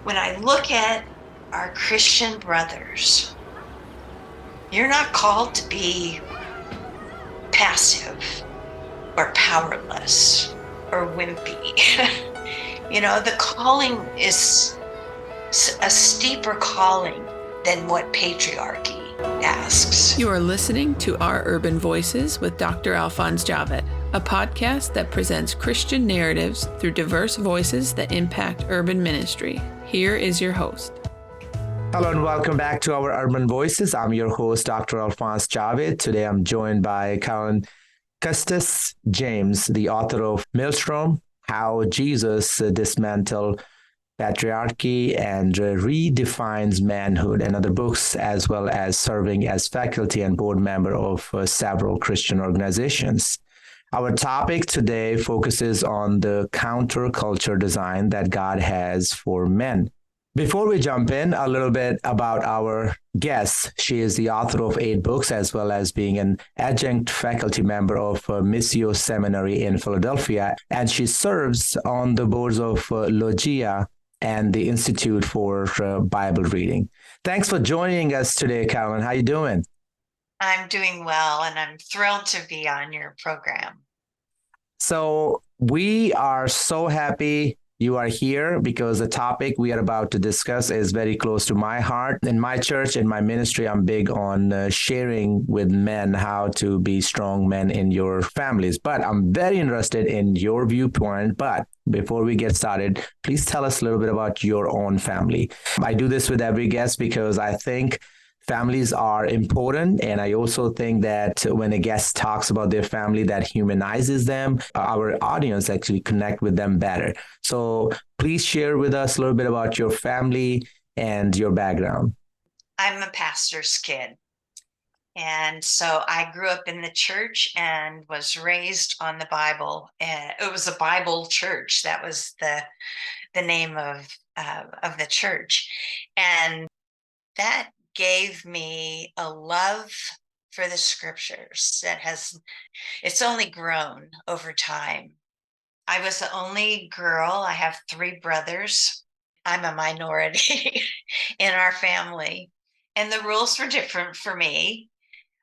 when I look at our Christian brothers, you're not called to be passive or powerless or wimpy. The calling is a steeper calling than what patriarchy asks. You are listening to Our Urban Voices with Dr. Alphonse Javed, a podcast that presents Christian narratives through diverse voices that impact urban ministry. Here is your host. Hello and welcome back to Our Urban Voices. I'm your host, Dr. Alphonse Javed. Today I'm joined by Carolyn Custis James, the author of MALESTROM, How Jesus Dismantled Patriarchy and Redefines Manhood, and other books, as well as serving as faculty and board member of several Christian organizations. Our topic today focuses on the counterculture design that God has for men. Before we jump in, a little bit about our guest. She is the author of 8 books, as well as being an adjunct faculty member of Missio Seminary in Philadelphia, and she serves on the boards of Logia and the Institute for Bible Reading. Thanks for joining us today, Carolyn. How are you doing? I'm doing well, and I'm thrilled to be on your program. So we are so happy you are here because the topic we are about to discuss is very close to my heart. In my church, in my ministry, I'm big on sharing with men how to be strong men in your families. But I'm very interested in your viewpoint. But before we get started, please tell us a little bit about your own family. I do this with every guest because I think families are important. And I also think that when a guest talks about their family, that humanizes them. Our audience actually connect with them better. So please share with us a little bit about your family and your background. I'm a pastor's kid. And so I grew up in the church and was raised on the Bible. And it was a Bible church. That was the name of the church. And that gave me a love for the scriptures it's only grown over time. I was the only girl. I have 3 brothers. I'm a minority in our family, and the rules were different for me.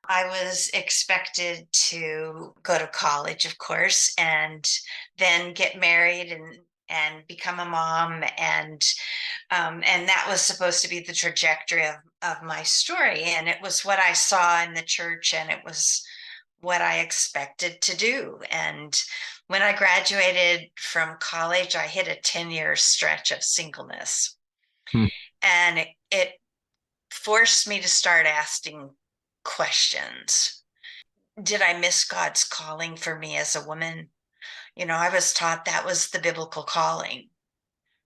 I was expected to go to college, of course, and then get married and become a mom, and that was supposed to be the trajectory of my story. And it was what I saw in the church, and it was what I expected to do. And when I graduated from college, I hit a 10-year stretch of singleness. And it forced me to start asking questions. Did I miss God's calling for me as a woman? I was taught that was the biblical calling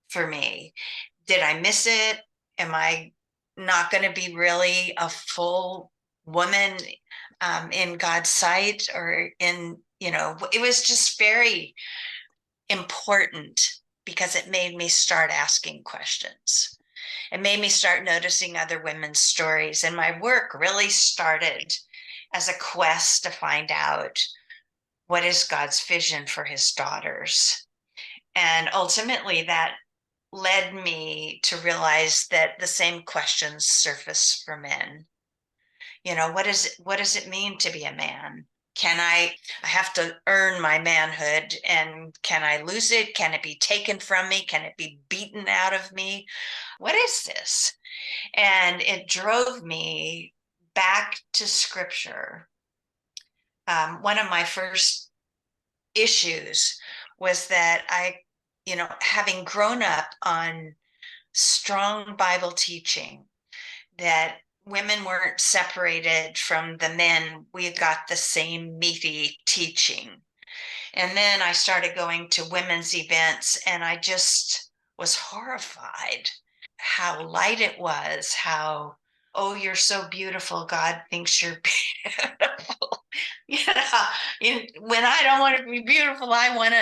for me. Did I miss it? Am I not going to be really a full woman in God's sight? Or it was just very important because it made me start asking questions. It made me start noticing other women's stories. And my work really started as a quest to find out what is God's vision for his daughters. And ultimately that led me to realize that the same questions surface for men. What does it mean to be a man? I have to earn my manhood, and can I lose it? Can it be taken from me? Can it be beaten out of me? What is this? And it drove me back to scripture. One of my first issues was that having grown up on strong Bible teaching, that women weren't separated from the men, we got the same meaty teaching. And then I started going to women's events, and I just was horrified how light it was, how, oh, you're so beautiful, God thinks you're beautiful. When I don't want to be beautiful, I want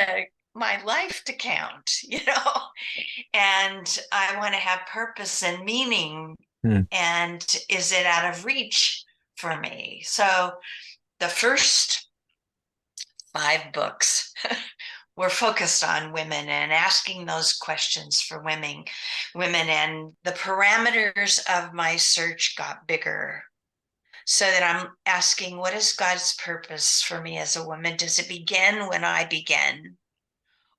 my life to count, and I want to have purpose and meaning. And is it out of reach for me? So the first 5 books we're focused on women and asking those questions for women, and the parameters of my search got bigger, so that I'm asking, what is God's purpose for me as a woman? Does it begin when I begin?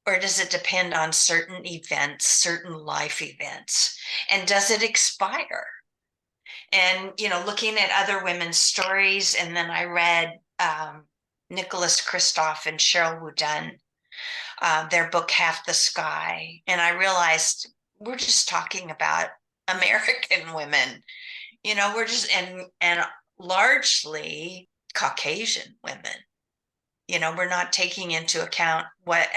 Or does it depend on certain events, certain life events? And does it expire? And, looking at other women's stories, and then I read Nicholas Kristof and Cheryl Wooden, their book, Half the Sky. And I realized we're just talking about American women, we're just, and largely Caucasian women. We're not taking into account what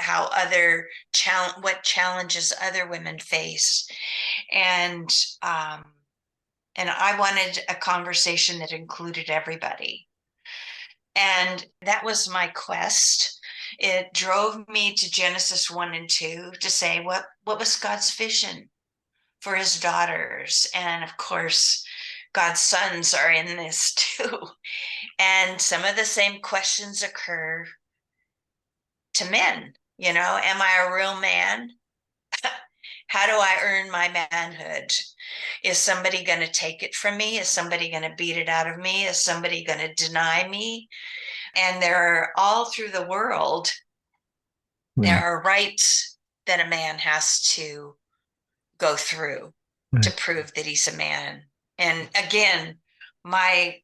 challenges other women face. And I wanted a conversation that included everybody. And that was my quest. It drove me to Genesis 1 and 2 to say, what was God's vision for his daughters? And of course, God's sons are in this too. And some of the same questions occur to men. Am I a real man? How do I earn my manhood? Is somebody going to take it from me? Is somebody going to beat it out of me? Is somebody going to deny me? And there are, all through the world, there are rites that a man has to go through to prove that he's a man. And again, my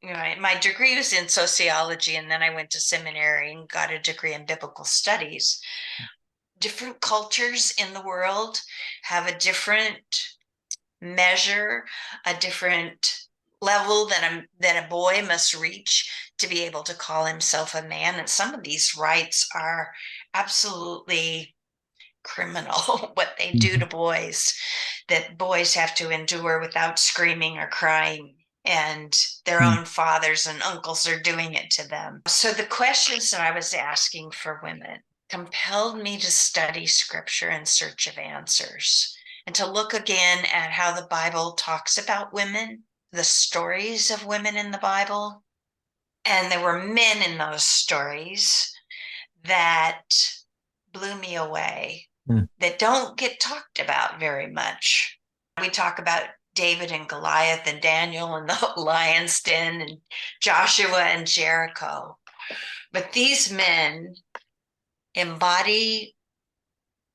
degree was in sociology, and then I went to seminary and got a degree in biblical studies. Different cultures in the world have a different measure, a different level that a boy must reach to be able to call himself a man. And some of these rites are absolutely criminal, what they do to boys, that boys have to endure without screaming or crying, and their own fathers and uncles are doing it to them. So the questions that I was asking for women compelled me to study scripture in search of answers, and to look again at how the Bible talks about women, the stories of women in the Bible. And there were men in those stories that blew me away, that don't get talked about very much. We talk about David and Goliath and Daniel and the lion's den and Joshua and Jericho. But these men embody,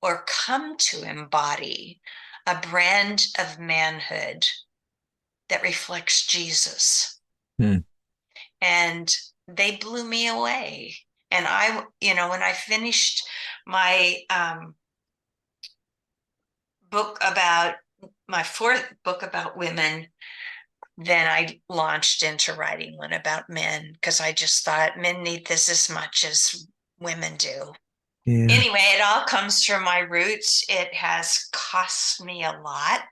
or come to embody, a brand of manhood that reflects Jesus. And they blew me away. And I, when I finished my my fourth book about women, then I launched into writing one about men, because I just thought men need this as much as women do. Yeah. Anyway, it all comes from my roots. It has cost me a lot,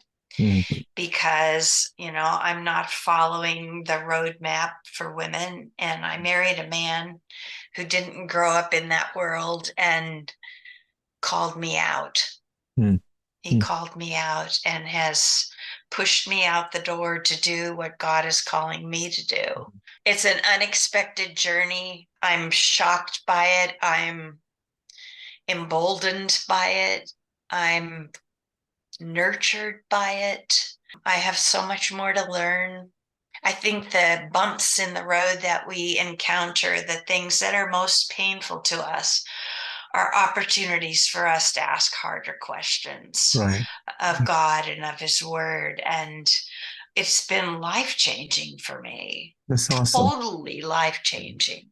because, I'm not following the roadmap for women. And I married a man who didn't grow up in that world and called me out. He called me out and has pushed me out the door to do what God is calling me to do. It's an unexpected journey. I'm shocked by it. I'm emboldened by it. I'm nurtured by it. I have so much more to learn. I think the bumps in the road that we encounter, the things that are most painful to us, are opportunities for us to ask harder questions of God and of his word. And it's been life-changing for me. That's awesome. Totally life-changing.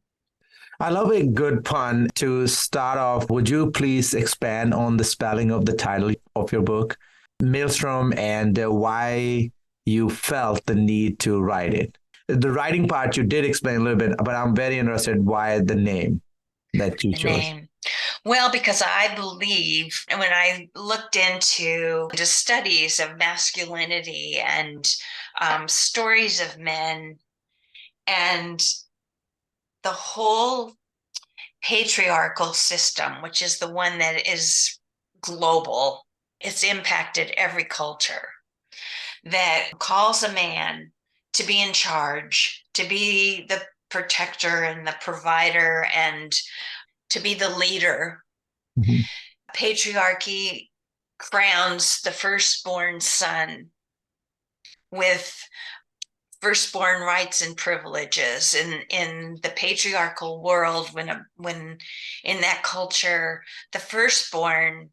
I love a good pun to start off. Would you please expand on the spelling of the title of your book, Maelstrom, and why you felt the need to write it? The writing part you did explain a little bit, but I'm very interested why the name that you chose. Well, because I believe, and when I looked into the studies of masculinity and stories of men, and the whole patriarchal system, which is the one that is global, it's impacted every culture, that calls a man to be in charge, to be the protector and the provider, and to be the leader. Mm-hmm. Patriarchy crowns the firstborn son with firstborn rights and privileges. In the patriarchal world, when in that culture, the firstborn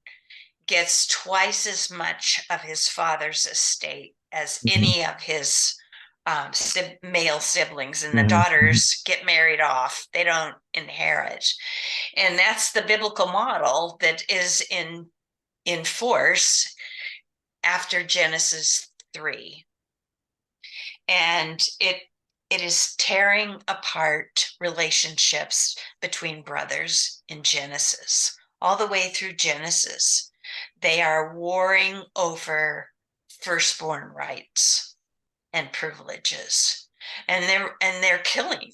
gets twice as much of his father's estate as any of his male siblings, and the daughters get married off. They don't inherit. And that's the biblical model that is in force after Genesis 3. And it is tearing apart relationships between brothers in Genesis. All the way through Genesis, they are warring over firstborn rights and privileges, and they're killing.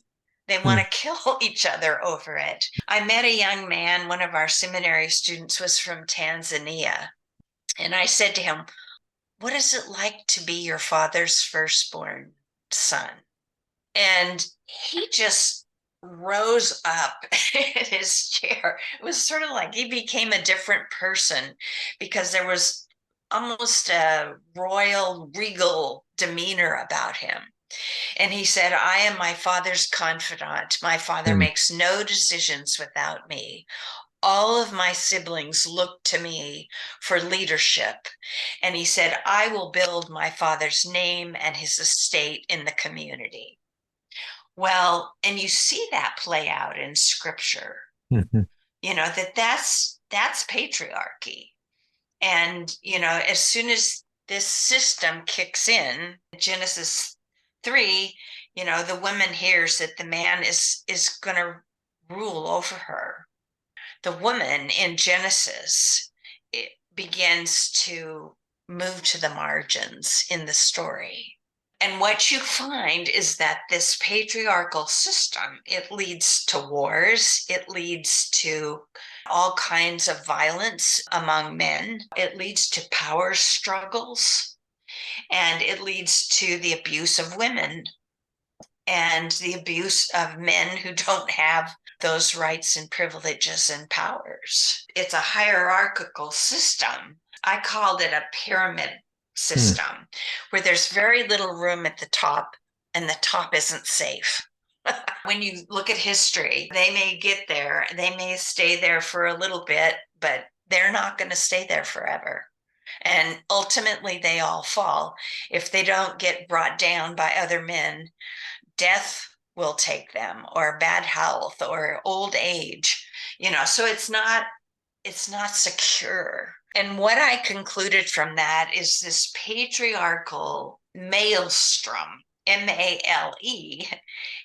They want to kill each other over it. I met a young man, one of our seminary students was from Tanzania, and I said to him, "What is it like to be your father's firstborn son?" And he just rose up in his chair. It was sort of like he became a different person, because there was almost a royal, regal demeanor about him. And he said, "I am my father's confidant. My father makes no decisions without me. All of my siblings look to me for leadership." And he said, "I will build my father's name and his estate in the community." Well, and you see that play out in scripture, that's patriarchy. And, as soon as this system kicks in, Genesis 3, the woman hears that the man is going to rule over her. The woman in Genesis, it begins to move to the margins in the story. And what you find is that this patriarchal system, it leads to wars, it leads to all kinds of violence among men, it leads to power struggles, and it leads to the abuse of women and the abuse of men who don't have those rights and privileges and powers. It's a hierarchical system. I called it a pyramid system, where there's very little room at the top, and the top isn't safe. When you look at history, they may get there, they may stay there for a little bit, but they're not going to stay there forever. And ultimately, they all fall. If they don't get brought down by other men, death will take them, or bad health, or old age, so it's not secure. And what I concluded from that is this patriarchal maelstrom, MALE,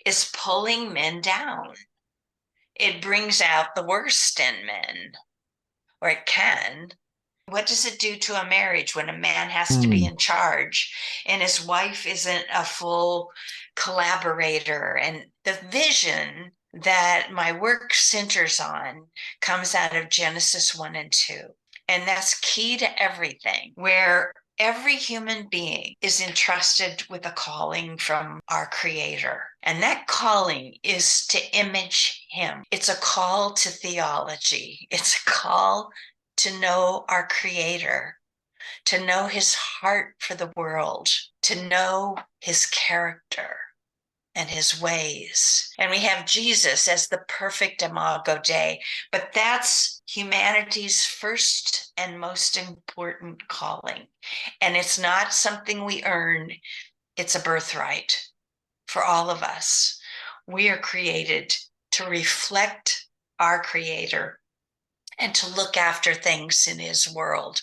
is pulling men down. It brings out the worst in men, or it can. What does it do to a marriage when a man has to be in charge and his wife isn't a full collaborator? And the vision that my work centers on comes out of Genesis 1 and 2. And that's key to everything, where every human being is entrusted with a calling from our Creator. And that calling is to image Him. It's a call to theology. It's a call to know our Creator, to know His heart for the world, to know His character and His ways. And we have Jesus as the perfect imago Dei, but that's humanity's first and most important calling. And it's not something we earn, it's a birthright for all of us. We are created to reflect our Creator and to look after things in His world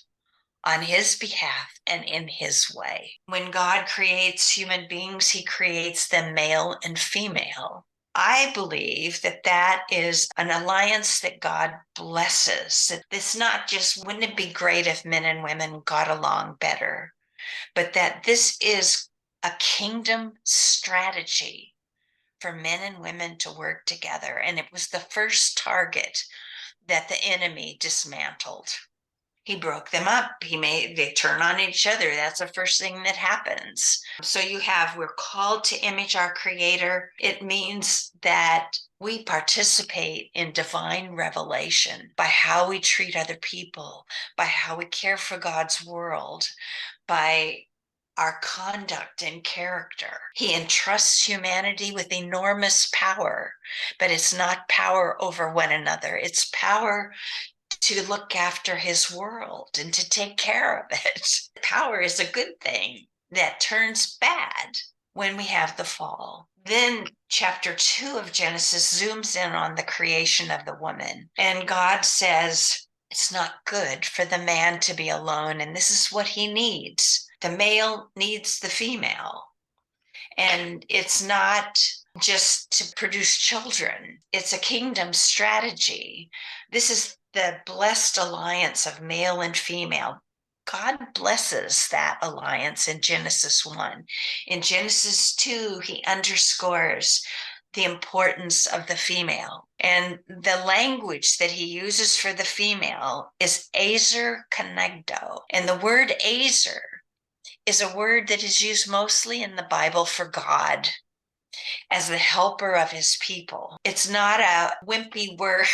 on His behalf and in His way. When God creates human beings, He creates them male and female. I believe that that is an alliance that God blesses. That it's not just, wouldn't it be great if men and women got along better? But that this is a kingdom strategy for men and women to work together. And it was the first target that the enemy dismantled. He broke them up. They turn on each other. That's the first thing that happens. So we're called to image our Creator. It means that we participate in divine revelation by how we treat other people, by how we care for God's world, by our conduct and character. He entrusts humanity with enormous power, but it's not power over one another. It's power to look after his world and to take care of it. Power is a good thing that turns bad when we have the fall. Then chapter 2 of Genesis zooms in on the creation of the woman. And God says, it's not good for the man to be alone. And this is what he needs. The male needs the female. And it's not just to produce children. It's a kingdom strategy. This is the blessed alliance of male and female. God blesses that alliance in Genesis 1. In Genesis 2, he underscores the importance of the female. And the language that he uses for the female is ezer kenegdo. And the word ezer is a word that is used mostly in the Bible for God as the helper of his people. It's not a wimpy word.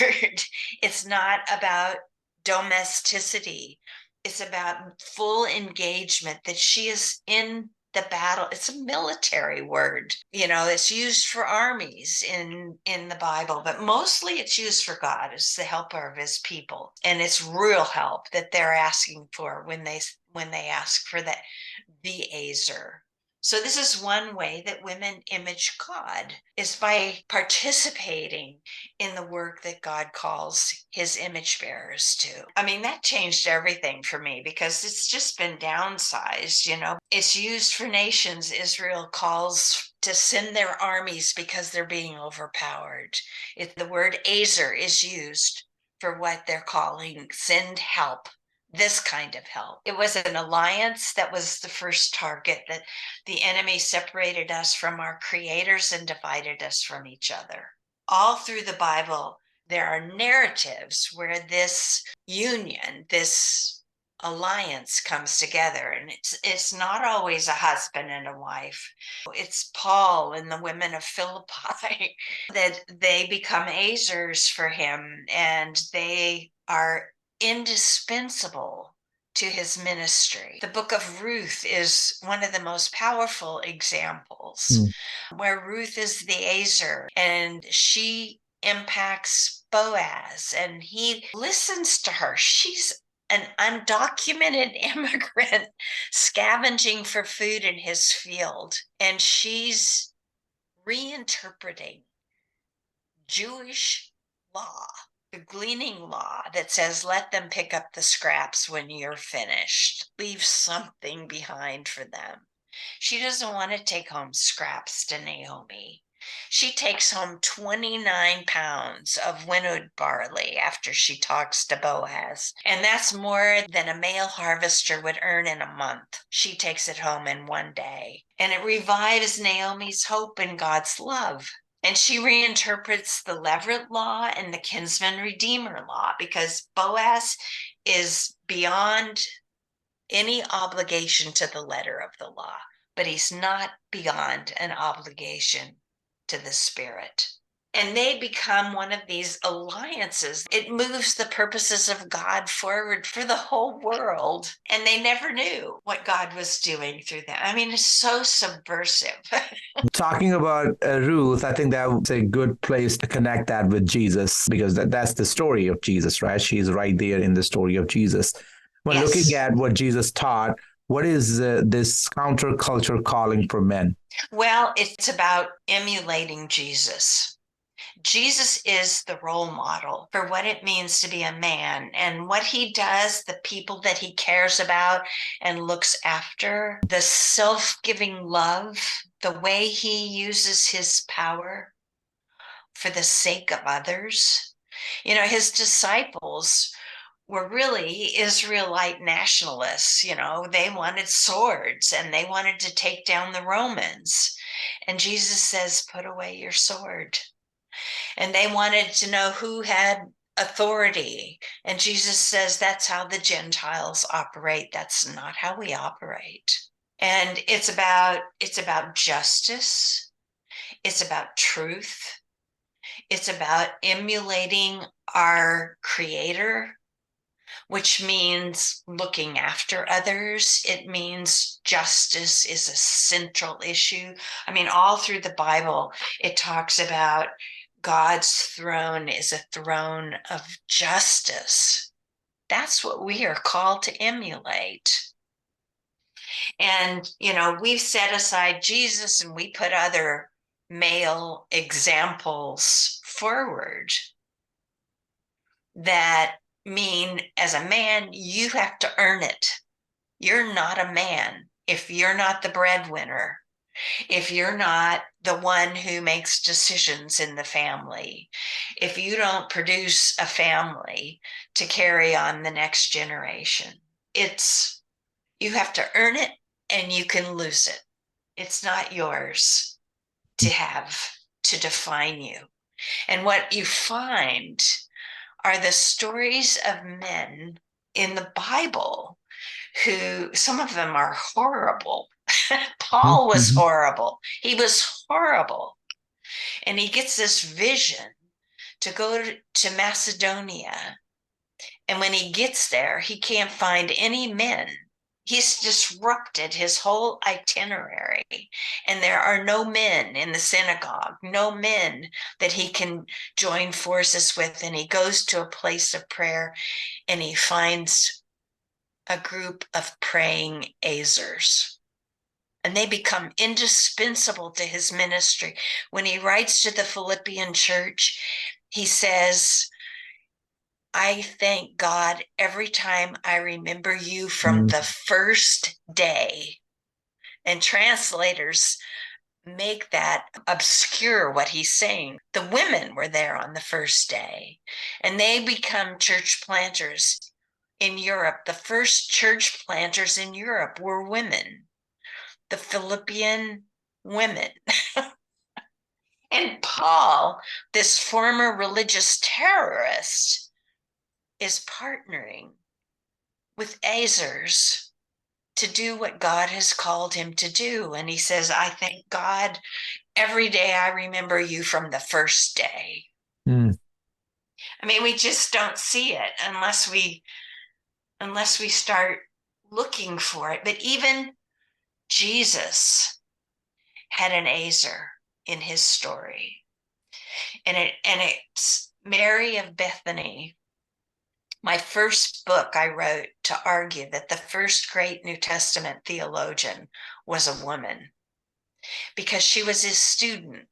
It's not about domesticity. It's about full engagement, that she is in the battle. It's a military word. It's used for armies in the Bible, but mostly it's used for God as the helper of his people. And it's real help that they're asking for when they ask for the ezer. So this is one way that women image God, is by participating in the work that God calls his image bearers to. I mean, that changed everything for me, because it's just been downsized, It's used for nations. Israel calls to send their armies because they're being overpowered. The word ezer is used for what they're calling send help. This kind of help. It was an alliance that was the first target, that the enemy separated us from our creators and divided us from each other. All through the Bible, there are narratives where this union, this alliance comes together, and it's not always a husband and a wife. It's Paul and the women of Philippi that they become ezers for him, and they are indispensable to his ministry. The book of Ruth is one of the most powerful examples, where Ruth is the ezer, and she impacts Boaz, and he listens to her. She's an undocumented immigrant scavenging for food in his field, and she's reinterpreting Jewish law, the gleaning law that says, let them pick up the scraps when you're finished. Leave something behind for them. She doesn't want to take home scraps to Naomi. She takes home 29 pounds of winnowed barley after she talks to Boaz. And that's more than a male harvester would earn in a month. She takes it home in one day. And it revives Naomi's hope in God's love. And she reinterprets the Levirate law and the kinsman redeemer law, because Boaz is beyond any obligation to the letter of the law, but he's not beyond an obligation to the spirit. And they become one of these alliances. It moves the purposes of God forward for the whole world. And they never knew what God was doing through them. I mean, it's so subversive. Talking about Ruth, I think that was a good place to connect that with Jesus, because that's the story of Jesus, right? She's right there in the story of Jesus. When Yes. looking at what Jesus taught, what is this counterculture calling for men? Well, it's about emulating Jesus. Jesus is the role model for what it means to be a man, and what he does, the people that he cares about and looks after, the self-giving love, the way he uses his power for the sake of others. His disciples were really Israelite nationalists. They wanted swords and they wanted to take down the Romans. And Jesus says, put away your sword. And they wanted to know who had authority. And Jesus says that's how the Gentiles operate. That's not how we operate. And it's about justice. It's about truth. It's about emulating our Creator, which means looking after others. It means justice is a central issue. I mean, all through the Bible, it talks about God's throne is a throne of justice. That's what we are called to emulate. And, we've set aside Jesus and we put other male examples forward that mean, as a man, you have to earn it. You're not a man if you're not the breadwinner, if you're not the one who makes decisions in the family, if you don't produce a family to carry on the next generation. You have to earn it and you can lose it. It's not yours to have to define you. And what you find are the stories of men in the Bible who, some of them are horrible. Paul was horrible. He was horrible. And he gets this vision to go to Macedonia. And when he gets there, he can't find any men. He's disrupted his whole itinerary. And there are no men in the synagogue, no men that he can join forces with. And he goes to a place of prayer and he finds a group of praying ezers. And they become indispensable to his ministry. When he writes to the Philippian church, he says, I thank God every time I remember you from the first day. And translators make that obscure what he's saying. The women were there on the first day, and they become church planters in Europe. The first church planters in Europe were women, the Philippian women. And Paul, this former religious terrorist, is partnering with ezers to do what God has called him to do. And he says, I thank God every day I remember you from the first day. I mean, we just don't see it unless we start looking for it. But even Jesus had an ezer in his story. And it's Mary of Bethany. My first book I wrote to argue that the first great New Testament theologian was a woman because she was his student.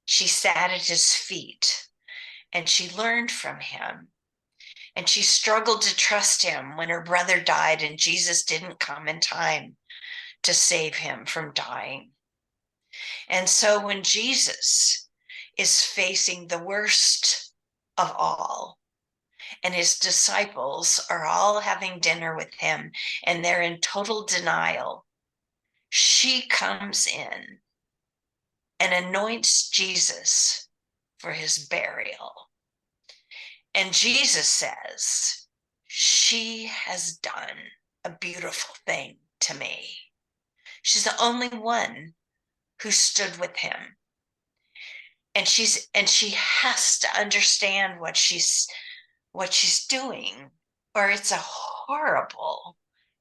She sat at his feet and she learned from him. And she struggled to trust him when her brother died and Jesus didn't come in time to save him from dying. And so when Jesus is facing the worst of all, and his disciples are all having dinner with him, and they're in total denial, she comes in and anoints Jesus for his burial. And Jesus says, she has done a beautiful thing to me. She's the only one who stood with him. And she has to understand what she's doing, or it's a horrible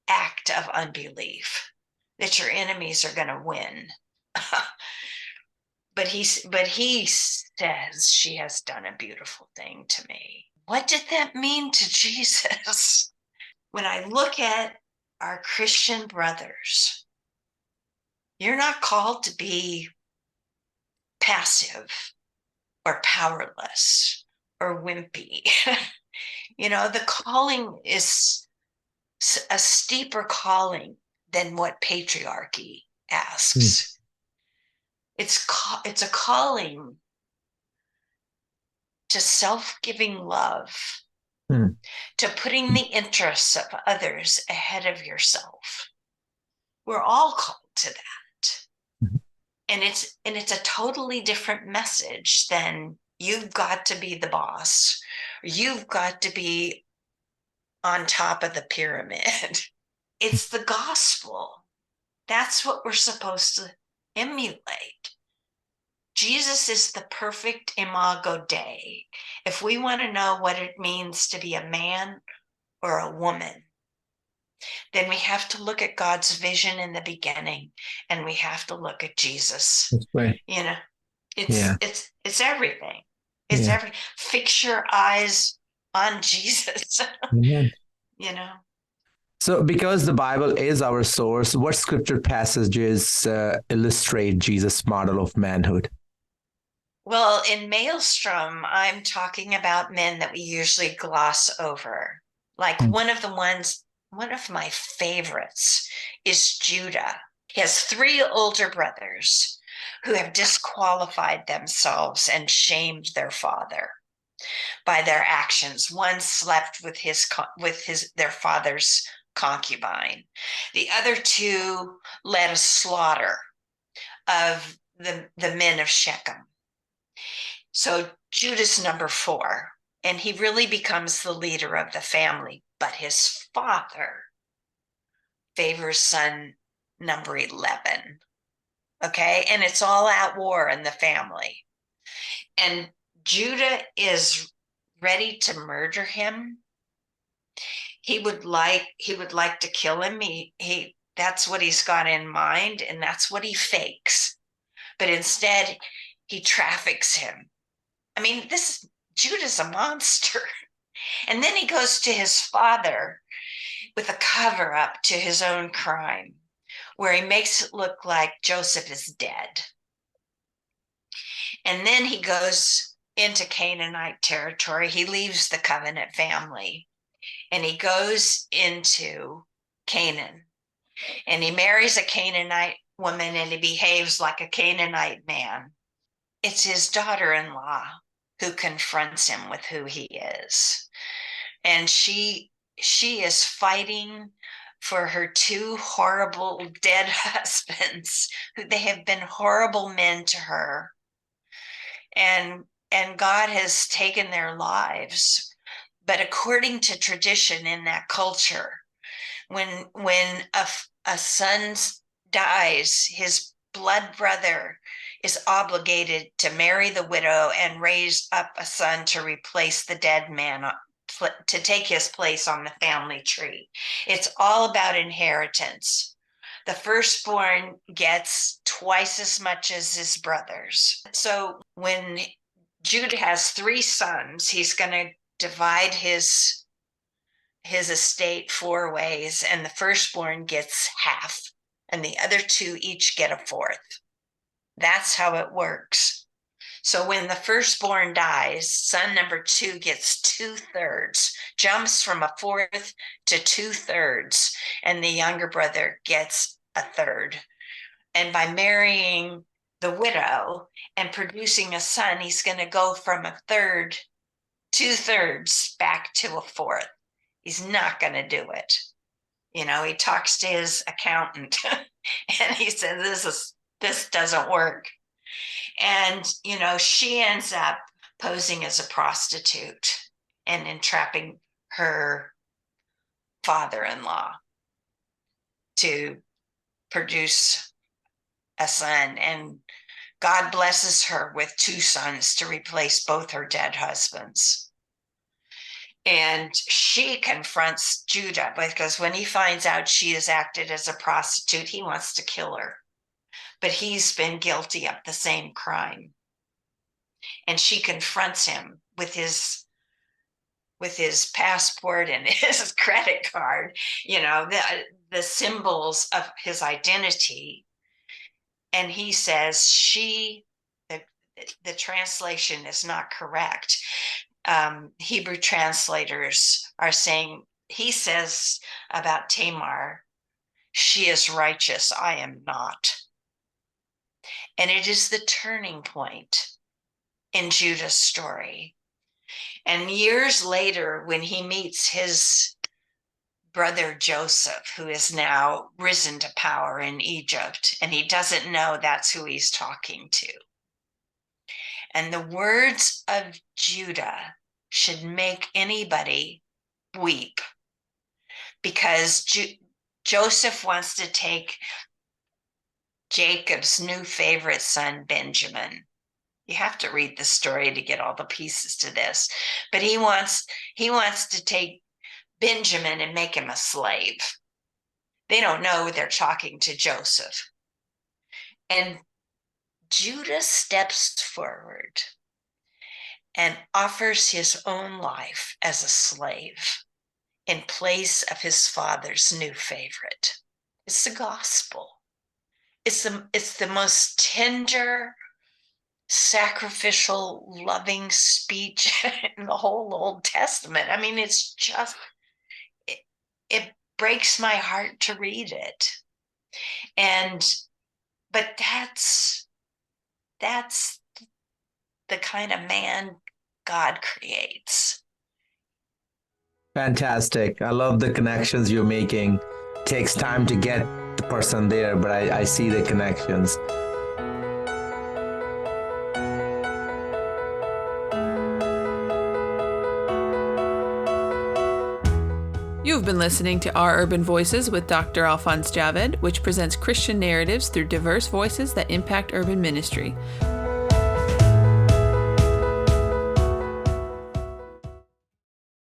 act of unbelief that your enemies are going to win. But he says she has done a beautiful thing to me. What did that mean to Jesus? When I look at our Christian brothers, you're not called to be passive or powerless or wimpy. The calling is a steeper calling than what patriarchy asks. It's a calling to self-giving love, to putting the interests of others ahead of yourself. We're all called to that. And it's a totally different message than you've got to be the boss, You've got to be on top of the pyramid. It's the gospel. That's what we're supposed to emulate. Jesus is the perfect imago Dei. If we want to know what it means to be a man or a woman, then we have to look at God's vision in the beginning, and we have to look at Jesus. That's right. You know, Yeah. it's everything. It's Yeah. everything. Fix your eyes on Jesus. Amen. You know. So, because the Bible is our source, what scripture passages illustrate Jesus' model of manhood? Well, in Maelstrom, I'm talking about men that we usually gloss over. Like one of my favorites is Judah. He has 3 older brothers who have disqualified themselves and shamed their father by their actions. One slept with their father's concubine. The other 2 led a slaughter of the men of Shechem. So Judah's number 4, and he really becomes the leader of the family, but his father favors son number 11. Okay, and it's all at war in the family. And Judah is ready to murder him. He would like to kill him. He that's what he's got in mind, and that's what he fakes. But instead, he traffics him. I mean, Judah's a monster. And then he goes to his father with a cover up to his own crime, where he makes it look like Joseph is dead. And then he goes into Canaanite territory. He leaves the covenant family and he goes into Canaan, and he marries a Canaanite woman, and he behaves like a Canaanite man. It's his daughter-in-law who confronts him with who he is. And she is fighting for her 2 horrible dead husbands. They have been horrible men to her. And God has taken their lives. But according to tradition in that culture, when a son dies, his blood brother is obligated to marry the widow and raise up a son to replace the dead man, to take his place on the family tree. It's all about inheritance. The firstborn gets twice as much as his brothers. So when Judah has 3 sons, he's going to divide his estate 4 ways, and the firstborn gets half, and the other 2 each get a fourth. That's how it works. So when the firstborn dies, son number 2 gets 2/3, jumps from a fourth to 2/3, and the younger brother gets a third. And by marrying the widow and producing a son, he's going to go from a third, 2/3 back to a fourth. He's not going to do it. You know, he talks to his accountant and he says, this doesn't work. And, you know, she ends up posing as a prostitute and entrapping her father-in-law to produce a son. And God blesses her with 2 sons to replace both her dead husbands. And she confronts Judah because when he finds out she has acted as a prostitute, he wants to kill her. But he's been guilty of the same crime. And she confronts him with his passport and his credit card, you know, the symbols of his identity. And he says the translation is not correct. Hebrew translators are saying, he says about Tamar, she is righteous, I am not. And it is the turning point in Judah's story. And years later, when he meets his brother Joseph, who is now risen to power in Egypt, and he doesn't know that's who he's talking to. And the words of Judah should make anybody weep, because Joseph wants to take Jacob's new favorite son, Benjamin. You have to read the story to get all the pieces to this, but he wants to take Benjamin and make him a slave. They don't know they're talking to Joseph. And Judah steps forward and offers his own life as a slave in place of his father's new favorite. It's the gospel. It's the most tender, sacrificial, loving speech in the whole Old Testament. I mean, it's just, it breaks my heart to read it. But that's the kind of man God creates. Fantastic. I love the connections you're making. Takes time to get the person there, but I see the connections. You've been listening to Our Urban Voices with Dr. Alphonse Javed, which presents Christian narratives through diverse voices that impact urban ministry.